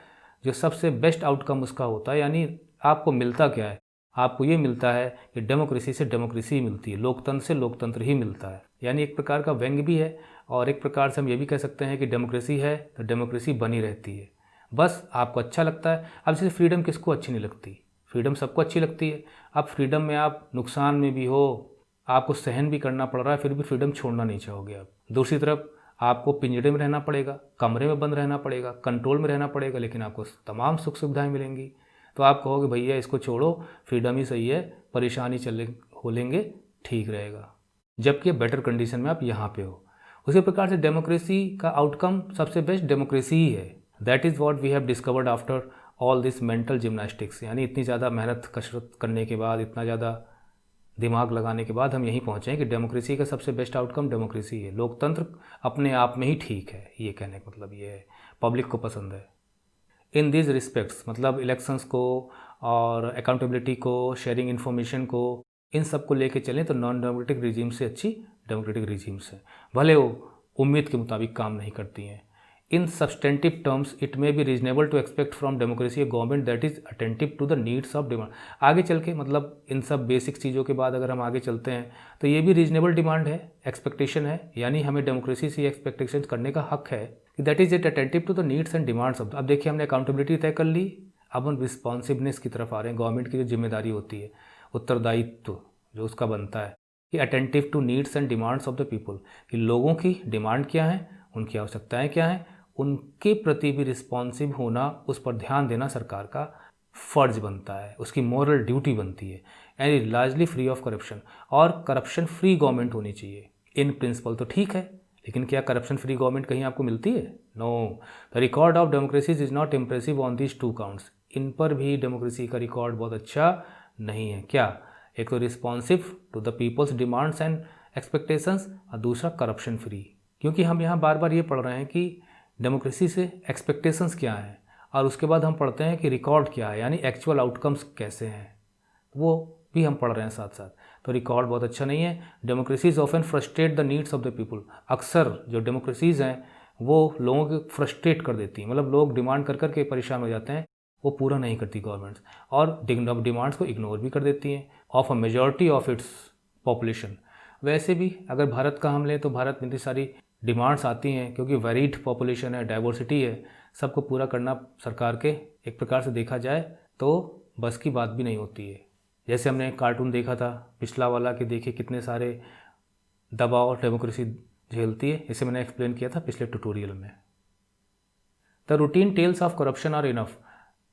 जो सबसे बेस्ट आउटकम उसका होता है, यानी आपको मिलता क्या है, आपको ये मिलता है कि डेमोक्रेसी से डेमोक्रेसी ही मिलती है, लोकतंत्र से लोकतंत्र ही मिलता है, यानी एक प्रकार का व्यंग्य भी है, और एक प्रकार से हम ये भी कह सकते हैं कि डेमोक्रेसी है तो डेमोक्रेसी बनी रहती है, बस आपको अच्छा लगता है। अब जैसे फ्रीडम किसको अच्छी नहीं लगती, फ्रीडम सबको अच्छी लगती है। अब फ्रीडम में आप नुकसान में भी हो, आपको सहन भी करना पड़ रहा है, फिर भी फ्रीडम छोड़ना नहीं चाहोगे आप। दूसरी तरफ आपको पिंजरे में रहना पड़ेगा, कमरे में बंद रहना पड़ेगा, कंट्रोल में रहना पड़ेगा, लेकिन आपको तमाम सुख सुविधाएं मिलेंगी, तो आप कहोगे भैया इसको छोड़ो, फ्रीडम ही सही है, परेशानी चले हो लेंगे, ठीक रहेगा, जबकि बेटर कंडीशन में आप यहाँ पे हो। उसी प्रकार से डेमोक्रेसी का आउटकम सबसे बेस्ट डेमोक्रेसी ही है। That is what we have discovered after all this mental gymnastics, यानी इतनी ज़्यादा मेहनत कसरत करने के बाद, इतना ज़्यादा दिमाग लगाने के बाद हम यहीं पहुँचे हैं कि डेमोक्रेसी का सबसे बेस्ट आउटकम डेमोक्रेसी है। लोकतंत्र अपने आप में ही ठीक है, ये कहने का मतलब ये है, पब्लिक को पसंद है। इन दिस रिस्पेक्ट्स, मतलब इलेक्शंस को और अकाउंटेबिलिटी को, शेयरिंग इन्फॉर्मेशन को, इन सब को लेके चलें तो नॉन डेमोक्रेटिक रिजीम से अच्छी डेमोक्रेटिक रिजीम्स है, भले वो उम्मीद के मुताबिक काम नहीं करती हैं। In substantive terms it may be reasonable to expect from democracy a government that is attentive to the needs of demand. आगे चल के मतलब इन सब बेसिक चीज़ों के बाद अगर हम आगे चलते हैं तो ये भी रीजनेबल डिमांड है, एक्सपेक्टेशन है, यानी हमें डेमोक्रेसी से एक्सपेक्टेशन करने का हक है कि that is it attentive to the needs and demands of. अब देखिए हमने अकाउंटेबिलिटी तय कर ली, अब हम रिस्पॉन्सिवनेस की तरफ आ रहे हैं। गवर्नमेंट की जो जिम्मेदारी होती है, उत्तरदायित्व जो उसका बनता है कि attentive to needs and demands of the people, कि लोगों की डिमांड क्या है, उनकी आवश्यकताएं क्या हैं, उनके प्रति भी रिस्पॉन्सिव होना, उस पर ध्यान देना सरकार का फ़र्ज बनता है, उसकी मॉरल ड्यूटी बनती है। And largely free of corruption, और करप्शन फ्री गवर्नमेंट होनी चाहिए। इन प्रिंसिपल तो ठीक है, लेकिन क्या करप्शन फ्री गवर्नमेंट कहीं आपको मिलती है? No. The record of democracy is not impressive on these two counts. इन पर भी डेमोक्रेसी का रिकॉर्ड बहुत अच्छा नहीं है। क्या? एक तो responsive to the people's demands and expectations, और दूसरा करप्शन फ्री। क्योंकि हम यहाँ बार बार ये पढ़ रहे हैं कि डेमोक्रेसी से एक्सपेक्टेशंस क्या हैं, और उसके बाद हम पढ़ते हैं कि रिकॉर्ड क्या है, यानी एक्चुअल आउटकम्स कैसे हैं, वो भी हम पढ़ रहे हैं साथ साथ। तो रिकॉर्ड बहुत अच्छा नहीं है। Democracies often frustrate the needs of the people. अक्सर जो डेमोक्रेसीज़ हैं वो लोगों को फ्रस्ट्रेट कर देती हैं, मतलब लोग डिमांड कर कर के परेशान हो जाते हैं, वो पूरा नहीं करती गवर्नमेंट्स, और डिमांड्स को इग्नोर भी कर देती हैं of a majority of its population. वैसे भी अगर भारत का हम लें तो भारत में इतनी सारी डिमांड्स आती हैं, क्योंकि वेरीड पॉपुलेशन है, डाइवर्सिटी है, सबको पूरा करना सरकार के एक प्रकार से देखा जाए तो बस की बात भी नहीं होती है। जैसे हमने कार्टून देखा था पिछला वाला, कि देखिए कितने सारे दबाव डेमोक्रेसी झेलती है, इसे मैंने एक्सप्लेन किया था पिछले ट्यूटोरियल में। The routine tales of corruption are enough.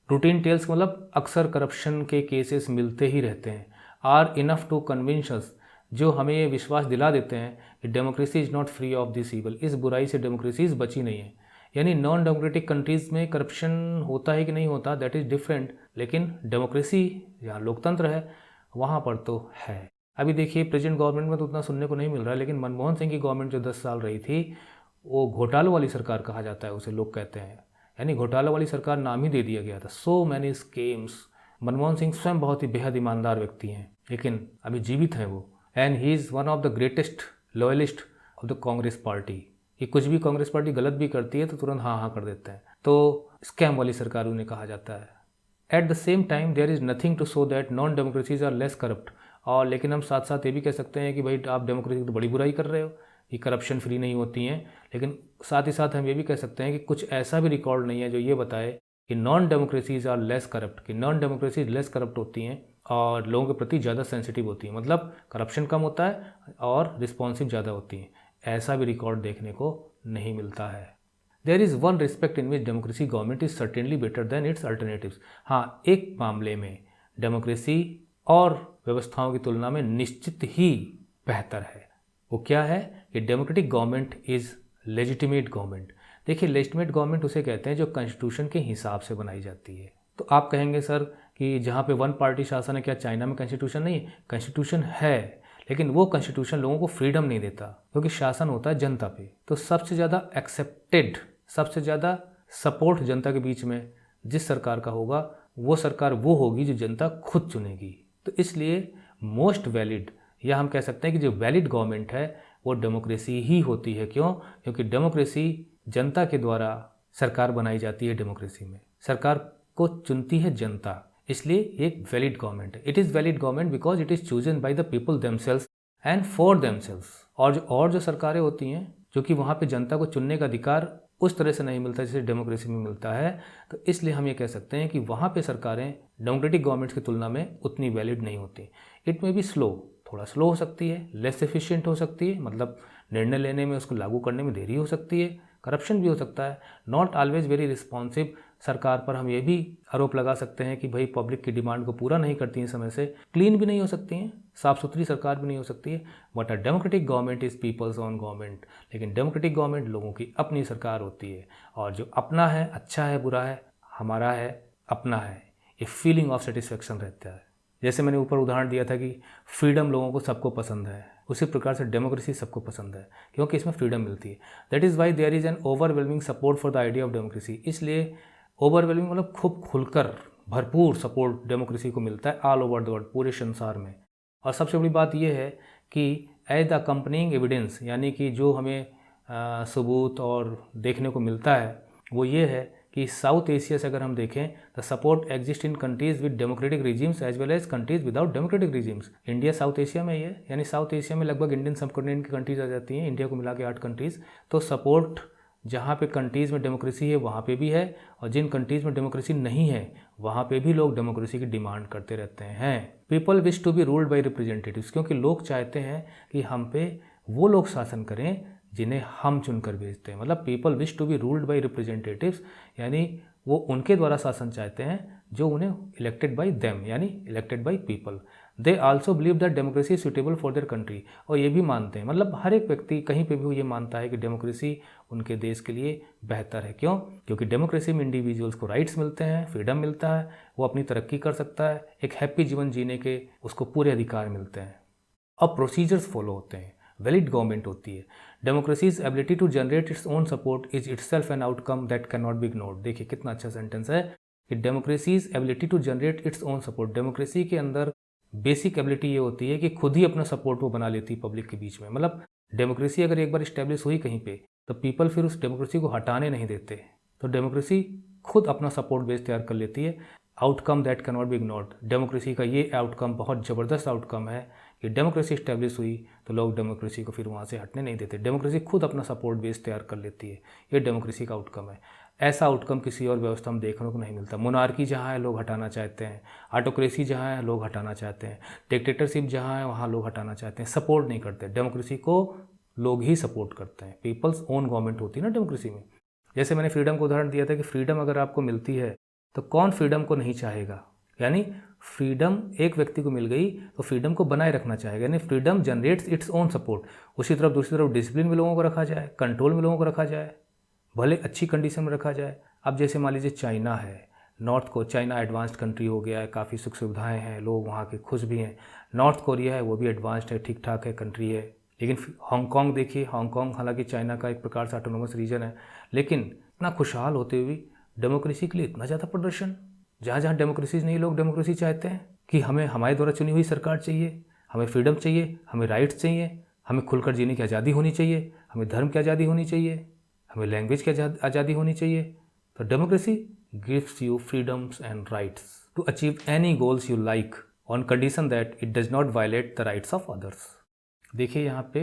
Routine tales मतलब अक्सर करप्शन के केसेस मिलते ही रहते हैं। Are enough to convince us, जो हमें ये विश्वास दिला देते हैं कि democracy is not free of this evil. इस बुराई से डेमोक्रेसीज बची नहीं है। यानी नॉन डेमोक्रेटिक कंट्रीज़ में करप्शन होता है कि नहीं होता, दैट इज़ डिफरेंट, लेकिन डेमोक्रेसी जहाँ लोकतंत्र है वहाँ पर तो है। अभी देखिए प्रेजेंट गवर्नमेंट में तो उतना सुनने को नहीं मिल रहा है, लेकिन मनमोहन सिंह की गवर्नमेंट जो 10 साल रही थी वो घोटालों वाली सरकार कहा जाता है उसे, लोग कहते हैं, यानी घोटालों वाली सरकार नाम ही दे दिया गया था। So many schemes. Manmohan Singh स्वयं बहुत ही बेहद ईमानदार व्यक्ति हैं, लेकिन अभी जीवित हैं वो, and he is one of the greatest loyalist of the Congress party. कि कुछ भी कांग्रेस पार्टी गलत भी करती है तो तुरंत हाँ हाँ कर देते हैं, तो स्कैम वाली सरकार उन्हें कहा जाता है। At the same time there is nothing to show that non democracies are less corrupt. और लेकिन हम साथ साथ ये भी कह सकते हैं कि भाई आप डेमोक्रेसी की तो बड़ी बुराई कर रहे हो, ये करप्शन फ्री नहीं होती हैं, लेकिन साथ ही साथ हम ये भी कह सकते हैं कि कुछ ऐसा भी रिकॉर्ड नहीं है जो ये बताए कि non democracies are less corrupt, कि नॉन डेमोक्रेसीज लेस करप्ट होती हैं और लोगों के प्रति ज़्यादा सेंसिटिव होती हैं, मतलब करप्शन कम होता है और रिस्पॉन्सिव ज़्यादा होती हैं। ऐसा भी रिकॉर्ड देखने को नहीं मिलता है। There is one respect in which democracy government is certainly better than its alternatives. हाँ, एक मामले में डेमोक्रेसी और व्यवस्थाओं की तुलना में निश्चित ही बेहतर है। वो क्या है? कि democratic government is legitimate government. देखिए लेजिटिमेट गवर्नमेंट उसे कहते हैं जो कॉन्स्टिट्यूशन के हिसाब से बनाई जाती है। तो आप कहेंगे सर कि जहाँ पे वन पार्टी शासन है, क्या चाइना में कॉन्स्टिट्यूशन नहीं है? कॉन्स्टिट्यूशन है, लेकिन वो कॉन्स्टिट्यूशन लोगों को फ्रीडम नहीं देता, क्योंकि शासन होता है जनता पे। तो सबसे ज़्यादा एक्सेप्टेड, सबसे ज़्यादा सपोर्ट जनता के बीच में जिस सरकार का होगा, वो सरकार वो होगी जो जनता खुद चुनेगी। तो इसलिए मोस्ट वैलिड, या हम कह सकते हैं कि जो वैलिड गवर्नमेंट है वो डेमोक्रेसी ही होती है। क्यों? क्योंकि डेमोक्रेसी जनता के द्वारा सरकार बनाई जाती है। डेमोक्रेसी में सरकार को चुनती है जनता, इसलिए एक वैलिड गवर्नमेंट है। It is valid government because it is chosen bye the people themselves and for themselves. और जो सरकारें होती हैं जो कि वहाँ पे जनता को चुनने का अधिकार उस तरह से नहीं मिलता जैसे डेमोक्रेसी में मिलता है, तो इसलिए हम ये कह सकते हैं कि वहाँ पे सरकारें डेमोक्रेटिक गवर्नमेंट्स की तुलना में उतनी वैलिड नहीं होती। इट में भी स्लो, थोड़ा स्लो हो सकती है, लेस एफिशिएंट हो सकती है, मतलब निर्णय लेने में, उसको लागू करने में देरी हो सकती है, करप्शन भी हो सकता है, नॉट ऑलवेज वेरी रिस्पॉन्सिव। सरकार पर हम ये भी आरोप लगा सकते हैं कि भाई पब्लिक की डिमांड को पूरा नहीं करती हैं समय से, क्लीन भी नहीं हो सकती हैं, साफ़ सुथरी सरकार भी नहीं हो सकती है। But a democratic government is people's own government. लेकिन डेमोक्रेटिक गवर्नमेंट लोगों की अपनी सरकार होती है, और जो अपना है, अच्छा है बुरा है, हमारा है, अपना है, ये फीलिंग ऑफ सेटिस्फेक्शन रहता है। जैसे मैंने ऊपर उदाहरण दिया था कि फ्रीडम लोगों को सबको पसंद है, उसी प्रकार से डेमोक्रेसी सबको पसंद है, क्योंकि इसमें फ्रीडम मिलती है। That is why there is an overwhelming support for the idea of democracy. इसलिए ओवरवेलमिंग मतलब खूब खुलकर भरपूर सपोर्ट डेमोक्रेसी को मिलता है ऑल ओवर द वर्ल्ड, पूरे संसार में। और सबसे बड़ी बात यह है कि एज द अकम्पनिंग एविडेंस, यानी कि जो हमें सबूत और देखने को मिलता है वो ये है कि साउथ एशिया से अगर हम देखें the support exist in countries with democratic regimes as well as countries without democratic regimes. India South Asia में ही है, यानी साउथ एशिया में लगभग इंडियन सबकॉन्टिनेंट की कंट्रीज आ जाती हैं, इंडिया को मिला के 8 कंट्रीज। तो सपोर्ट जहाँ पे कंट्रीज़ में डेमोक्रेसी है वहाँ पे भी है, और जिन कंट्रीज़ में डेमोक्रेसी नहीं है वहाँ पे भी लोग डेमोक्रेसी की डिमांड करते रहते हैं। People wish to be ruled by representatives, क्योंकि लोग चाहते हैं कि हम पे वो लोग शासन करें जिन्हें हम चुनकर भेजते हैं। मतलब people wish to be ruled by representatives, यानी वो उनके द्वारा शासन चाहते हैं जो उन्हें इलेक्टेड बाय देम, यानी elected by people. They also believe that democracy is suitable for their country, और ये भी मानते हैं, मतलब हर एक व्यक्ति कहीं पे भी वो ये मानता है कि डेमोक्रेसी उनके देश के लिए बेहतर है। क्यों? क्योंकि डेमोक्रेसी में इंडिविजुअल्स को राइट्स मिलते हैं, फ्रीडम मिलता है, वो अपनी तरक्की कर सकता है, एक हैप्पी जीवन जीने के उसको पूरे अधिकार मिलते हैं। अब प्रोसीजर्स फॉलो होते हैं, वैलिड गवर्नमेंट होती है। Democracy's ability to generate its own support is itself an outcome that can not be ignored. देखिए कितना अच्छा सेंटेंस है कि democracy's ability to generate its own support. Democracy के अंदर बेसिक एबिलिटी ये होती है कि खुद ही अपना सपोर्ट वो बना लेती है पब्लिक के बीच में। मतलब डेमोक्रेसी अगर एक बार इस्टेब्लिश हुई कहीं पे तो पीपल फिर उस डेमोक्रेसी को हटाने नहीं देते, तो डेमोक्रेसी खुद अपना सपोर्ट बेस तैयार कर लेती है। Outcome that can not be ignored, democracy का ये आउटकम बहुत ज़बरदस्त आउटकम है कि डेमोक्रेसी इस्टेब्लिश हुई तो लोग डेमोक्रेसी को फिर वहाँ से हटने नहीं देते, डेमोक्रेसी खुद अपना सपोर्ट बेस तैयार कर लेती है। ये डेमोक्रेसी का आउटकम है। ऐसा आउटकम किसी और व्यवस्था में देखने को नहीं मिलता। मोनार्की जहाँ है लोग हटाना चाहते हैं, ऑटोक्रेसी जहाँ है लोग हटाना चाहते हैं, डिक्टेटरशिप जहाँ है वहाँ लोग हटाना चाहते हैं, सपोर्ट नहीं करते। डेमोक्रेसी को लोग ही सपोर्ट करते हैं। पीपल्स ओन गवर्नमेंट होती है ना डेमोक्रेसी में। जैसे मैंने फ्रीडम को उदाहरण दिया था कि फ्रीडम अगर आपको मिलती है तो कौन फ्रीडम को नहीं चाहेगा, यानी फ्रीडम एक व्यक्ति को मिल गई तो फ्रीडम को बनाए रखना चाहेगा, यानी freedom generates it's own support. उसी तरफ दूसरी तरफ डिसिप्लिन में लोगों को रखा जाए, कंट्रोल में लोगों को रखा जाए, भले अच्छी कंडीशन में रखा जाए। अब जैसे मान लीजिए चाइना है, नॉर्थ को चाइना एडवांस्ड कंट्री हो गया है, काफ़ी सुख सुविधाएं हैं, लोग वहाँ के खुश भी हैं। नॉर्थ कोरिया है, वो भी एडवांस्ड है, ठीक ठाक है कंट्री है। लेकिन हांगकॉन्ग देखिए, हांगकॉन्ग हालांकि चाइना का एक प्रकार से ऑटोनोमस रीजन है, लेकिन इतना खुशहाल होते हुए डेमोक्रेसी के लिए इतना ज़्यादा प्रदर्शन। जहाँ जहाँ डेमोक्रेसी नहीं, लोग डेमोक्रेसी चाहते हैं कि हमें हमारे द्वारा चुनी हुई सरकार चाहिए, हमें फ्रीडम चाहिए, हमें राइट्स चाहिए, हमें खुलकर जीने की आज़ादी होनी चाहिए, हमें धर्म की आज़ादी होनी चाहिए, हमें लैंग्वेज की आज़ादी होनी चाहिए। तो democracy gives you freedoms and rights to achieve any goals you like on condition that it does not violate the rights of others. देखिए यहाँ पे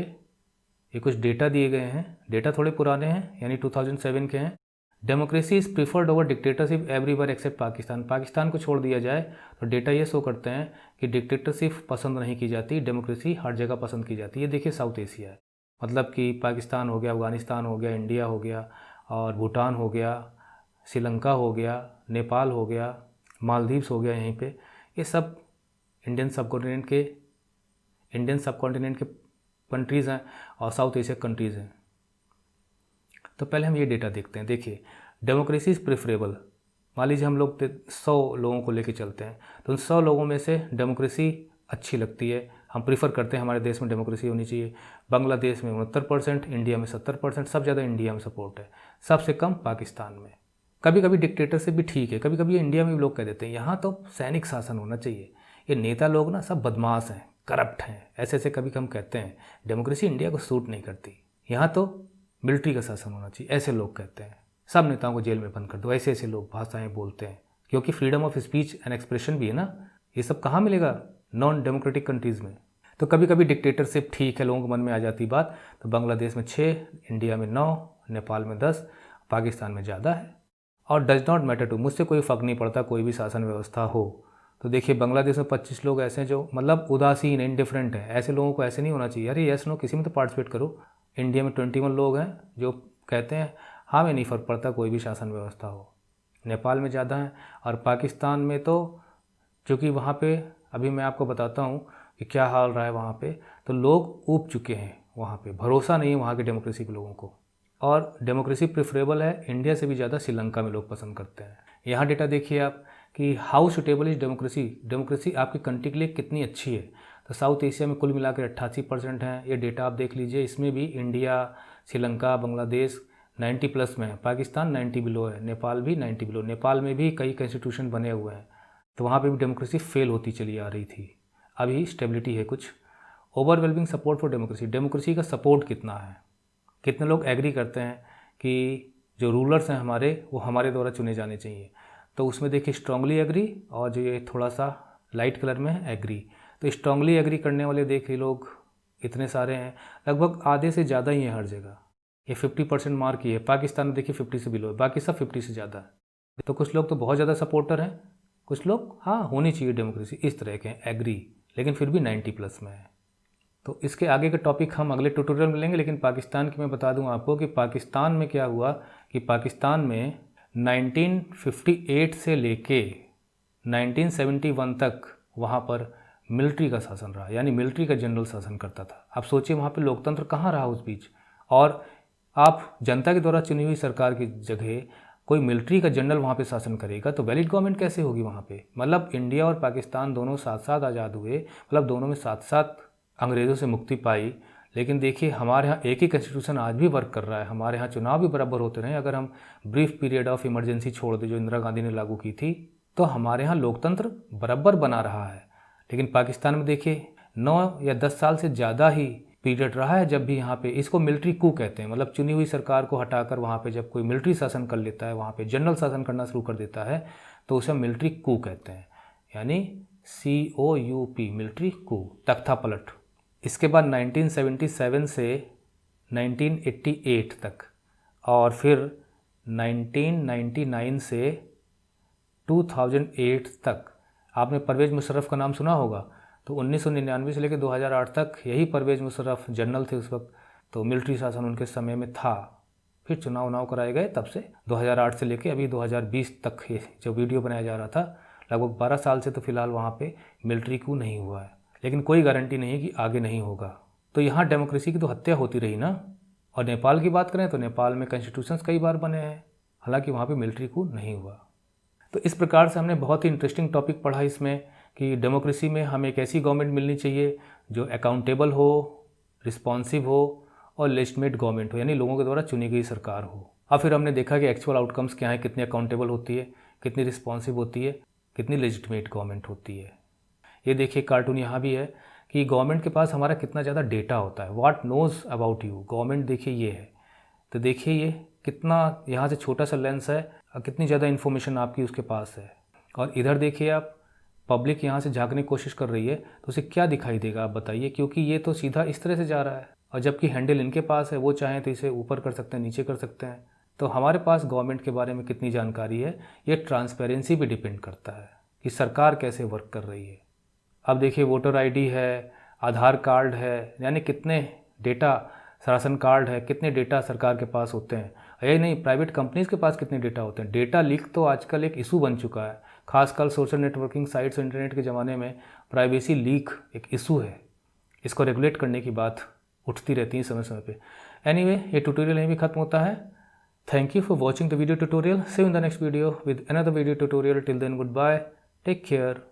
ये कुछ डेटा दिए गए हैं, डेटा थोड़े पुराने हैं, यानी 2007 के हैं। Democracy is preferred over dictatorship everywhere except Pakistan. Pakistan को छोड़ दिया जाए तो डेटा ये शो करते हैं कि डिक्टेटरशिप पसंद नहीं की जाती, डेमोक्रेसी हर जगह पसंद की जाती है। देखिए साउथ एशिया है, मतलब कि पाकिस्तान हो गया, अफ़गानिस्तान हो गया, इंडिया हो गया, और भूटान हो गया, श्रीलंका हो गया, नेपाल हो गया, मालदीव्स हो गया, यहीं पे ये सब इंडियन सबकॉन्टिनेंट के कंट्रीज़ हैं और साउथ एशिया कंट्रीज़ हैं। तो पहले हम ये डेटा देखते हैं। देखिए डेमोक्रेसी इज़ प्रेफरेबल। मान लीजिए हम लोग 100 लोगों को लेके चलते हैं, तो उन 100 लोगों में से डेमोक्रेसी अच्छी लगती है, हम प्रीफर करते हैं हमारे देश में डेमोक्रेसी होनी चाहिए। बांग्लादेश में 69%, इंडिया में 70%, सब ज़्यादा इंडिया में सपोर्ट है, सबसे कम पाकिस्तान में। कभी कभी डिक्टेटरशिप भी ठीक है, कभी कभी इंडिया में भी लोग कह देते हैं यहाँ तो सैनिक शासन होना चाहिए, ये नेता लोग ना सब बदमाश हैं, करप्ट हैं, ऐसे ऐसे कभी हम कहते हैं। डेमोक्रेसी इंडिया को सूट नहीं करती, यहाँ तो मिलिट्री का शासन होना चाहिए, ऐसे लोग कहते हैं। सब नेताओं को जेल में बंद कर दो, ऐसे ऐसे लोग भाषाएं बोलते हैं, क्योंकि freedom of speech and expression भी है ना। ये सब कहाँ मिलेगा? नॉन डेमोक्रेटिक कंट्रीज़ में। तो कभी कभी डिक्टेटरशिप ठीक है, लोगों के मन में आ जाती बात। तो बांग्लादेश में 6, इंडिया में 9, नेपाल में 10, पाकिस्तान में ज़्यादा है। और डज नॉट मैटर टू, मुझसे कोई फ़र्क नहीं पड़ता कोई भी शासन व्यवस्था हो। तो देखिए बांग्लादेश में 25 लोग ऐसे हैं जो मतलब उदासीन है, इंडिफरेंट है। ऐसे लोगों को ऐसे नहीं होना चाहिए, अरे यस नो किसी में तो पार्टिसिपेट करो। इंडिया में 21 लोग हैं जो कहते हैं हाँ हमें नहीं फ़र्क पड़ता कोई भी शासन व्यवस्था हो। नेपाल में ज़्यादा हैं, और पाकिस्तान में तो चूँकि वहाँ पे अभी मैं आपको बताता हूँ कि क्या हाल रहा है वहाँ पे, तो लोग ऊब चुके हैं, वहाँ पे भरोसा नहीं है वहाँ की डेमोक्रेसी के लोगों को। और डेमोक्रेसी प्रेफरेबल है, इंडिया से भी ज़्यादा श्रीलंका में लोग पसंद करते हैं। यहाँ डेटा देखिए आप कि how suitable is democracy, democracy आपकी कंट्री के लिए कितनी अच्छी है। तो साउथ एशिया में कुल मिलाकर 88% हैं, ये डेटा आप देख लीजिए। इसमें भी इंडिया, श्रीलंका, बांग्लादेश 90+ में है, पाकिस्तान 90 बिलो है, नेपाल भी 90 बिलो। नेपाल में भी कई कॉन्स्टिट्यूशन बने हुए हैं, तो वहाँ पे भी डेमोक्रेसी फेल होती चली आ रही थी। अभी स्टेबिलिटी है कुछ। Overwhelming support for democracy, democracy का सपोर्ट कितना है, कितने लोग एग्री करते हैं कि जो रूलर्स हैं हमारे वो हमारे द्वारा चुने जाने चाहिए। तो उसमें देखिए स्ट्रांगली एग्री, और जो ये थोड़ा सा लाइट कलर में है एग्री। तो स्ट्रांगली एग्री करने वाले देखिए लोग इतने सारे हैं, लगभग आधे से ज़्यादा ही है हर जगह। ये 50% मार्क ही है। पाकिस्तान में देखिए 50 से बिलो है, बाकी सब 50 से ज़्यादा है। तो कुछ लोग तो बहुत ज़्यादा सपोर्टर हैं, कुछ लोग हाँ होनी चाहिए डेमोक्रेसी, इस तरह के हैं एग्री, लेकिन फिर भी 90+ में है। तो इसके आगे के टॉपिक हम अगले ट्यूटोरियल में लेंगे। लेकिन पाकिस्तान की मैं बता दूं आपको कि पाकिस्तान में क्या हुआ कि पाकिस्तान में 1958 से लेके 1971 तक वहाँ पर मिलिट्री का शासन रहा, यानी मिलिट्री का जनरल शासन करता था। आप सोचिए वहाँ पे लोकतंत्र कहाँ रहा उस बीच। और आप जनता के द्वारा चुनी हुई सरकार की जगह कोई मिलिट्री का जनरल वहाँ पे शासन करेगा तो वैलिड गवर्नमेंट कैसे होगी वहाँ पे। मतलब इंडिया और पाकिस्तान दोनों साथ साथ आज़ाद हुए, मतलब दोनों में साथ साथ अंग्रेज़ों से मुक्ति पाई। लेकिन देखिए हमारे यहाँ एक ही कॉन्स्टिट्यूशन आज भी वर्क कर रहा है, हमारे यहाँ चुनाव भी बराबर होते रहे। अगर हम ब्रीफ पीरियड ऑफ इमरजेंसी छोड़ दें जो इंदिरा गांधी ने लागू की थी, तो हमारे यहाँ लोकतंत्र बराबर बना रहा है। लेकिन पाकिस्तान में देखिए 9 या 10 साल से ज़्यादा ही पीरियड रहा है जब भी यहाँ पे, इसको मिलिट्री कू कहते हैं। मतलब चुनी हुई सरकार को हटाकर वहाँ पे जब कोई मिलिट्री शासन कर लेता है, वहाँ पे जनरल शासन करना शुरू कर देता है, तो उसे मिलिट्री कू कहते हैं, यानी COUP, मिलिट्री कू, तख्ता पलट। इसके बाद 1977 से 1988 तक, और फिर 1999 से 2008 तक आपने परवेज़ मुशर्रफ का नाम सुना होगा। तो 1999 से लेकर 2008 तक यही परवेज़ मुशर्रफ जनरल थे उस वक्त, तो मिलिट्री शासन उनके समय में था। फिर चुनाव कराए गए, तब से 2008 से लेकर अभी 2020 तक ये जो वीडियो बनाया जा रहा था, लगभग 12 साल से तो फिलहाल वहाँ पे मिलिट्री कू नहीं हुआ है। लेकिन कोई गारंटी नहीं है कि आगे नहीं होगा। तो यहाँ डेमोक्रेसी की तो हत्या होती रही ना। और नेपाल की बात करें तो नेपाल में कॉन्स्टिट्यूशंस कई बार बने हैं, हालांकि वहाँ पे मिलिट्री कू नहीं हुआ। तो इस प्रकार से हमने बहुत ही इंटरेस्टिंग टॉपिक पढ़ा इसमें कि डेमोक्रेसी में हमें एक ऐसी गवर्नमेंट मिलनी चाहिए जो अकाउंटेबल हो, रिस्पॉन्सिव हो और लेजिटिमेट गवर्नमेंट हो, यानी लोगों के द्वारा चुनी गई सरकार हो। और फिर हमने देखा कि एक्चुअल आउटकम्स क्या है, कितनी अकाउंटेबल होती है, कितनी रिस्पॉन्सिव होती है, कितनी लेजिटिमेट गवर्नमेंट होती है। ये देखिए कार्टून यहाँ भी है कि गवर्नमेंट के पास हमारा कितना ज़्यादा डेटा होता है, what knows about you government. देखिए ये है, तो देखिए ये कितना यहाँ से छोटा सा लेंस है और कितनी ज़्यादा इन्फॉर्मेशन आपकी उसके पास है। और इधर देखिए आप, पब्लिक यहाँ से झांकने की कोशिश कर रही है तो उसे क्या दिखाई देगा आप बताइए, क्योंकि ये तो सीधा इस तरह से जा रहा है, और जबकि हैंडल इनके पास है, वो चाहें तो इसे ऊपर कर सकते हैं, नीचे कर सकते हैं। तो हमारे पास गवर्नमेंट के बारे में कितनी जानकारी है, ये ट्रांसपेरेंसी पे डिपेंड करता है कि सरकार कैसे वर्क कर रही है। अब देखिए वोटर ID है, आधार कार्ड है, यानी कितने डेटा, राशन कार्ड है, कितने डेटा सरकार के पास होते हैं। यही नहीं, प्राइवेट कंपनीज़ के पास कितने डेटा होते हैं। डेटा लीक तो आजकल एक इशू बन चुका है, खासकर सोशल नेटवर्किंग साइट्स और इंटरनेट के ज़माने में प्राइवेसी लीक एक इशू है। इसको रेगुलेट करने की बात उठती रहती है समय समय पे। एनीवे, ये ट्यूटोरियल यहीं भी खत्म होता है। Thank you for watching the video tutorial. See you in the next video with another video tutorial. Till then good bye, take care.